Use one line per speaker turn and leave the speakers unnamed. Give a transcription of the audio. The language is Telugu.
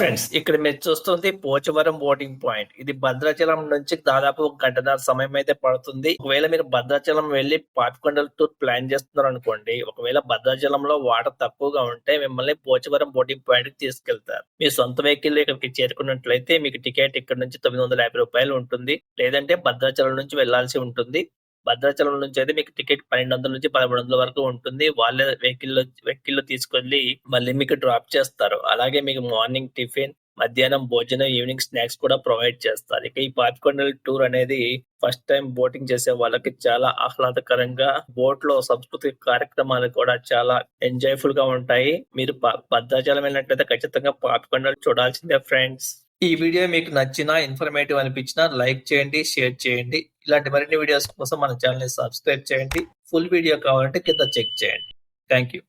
ఫ్రెండ్స్, ఇక్కడ మీరు చూస్తుంది పోచవరం బోటింగ్ పాయింట్. ఇది భద్రాచలం నుంచి దాదాపు 1 గంటన్నర సమయం అయితే పడుతుంది. ఒకవేళ మీరు భద్రాచలం వెళ్లి పాపికొండల టూర్ ప్లాన్ చేస్తున్నారు అనుకోండి, ఒకవేళ భద్రాచలంలో వాటర్ తక్కువగా ఉంటే మిమ్మల్ని పోచవరం బోటింగ్ పాయింట్ కి తీసుకెళ్తారు. మీ సొంత వెహికల్ ఇక్కడికి చేరుకున్నట్లయితే మీకు టికెట్ ఇక్కడ నుంచి ₹950 ఉంటుంది. లేదంటే భద్రాచలం నుంచి వెళ్లాల్సి ఉంటుంది. భద్రాచలం నుంచి అయితే మీకు టికెట్ 1200 నుంచి 1300 వరకు ఉంటుంది. వాళ్ళే వెహికల్లో తీసుకెళ్లి మళ్ళీ మీకు డ్రాప్ చేస్తారు. అలాగే మీకు మార్నింగ్ టిఫిన్, మధ్యాహ్నం భోజనం, ఈవినింగ్ స్నాక్స్ కూడా ప్రొవైడ్ చేస్తారు. ఇక ఈ పాపికొండల టూర్ అనేది ఫస్ట్ టైం బోటింగ్ చేసే వాళ్ళకి చాలా ఆహ్లాదకరంగా, బోట్ లో సంస్కృతిక కార్యక్రమాలు కూడా చాలా ఎంజాయ్ఫుల్ గా ఉంటాయి. మీరు భద్రాచలం వెళ్ళినట్లయితే ఖచ్చితంగా పాపికొండలు చూడాల్సిందే ఫ్రెండ్స్. ఈ వీడియో మీకు నచ్చినా, ఇన్ఫర్మేటివ్ అనిపించినా లైక్ చేయండి, షేర్ చేయండి. ఇలాంటి మరిన్ని వీడియోస్ కోసం మన ఛానల్ ని సబ్స్క్రైబ్ చేయండి. ఫుల్ వీడియో కావాలంటే కింద చెక్ చేయండి. Thank you.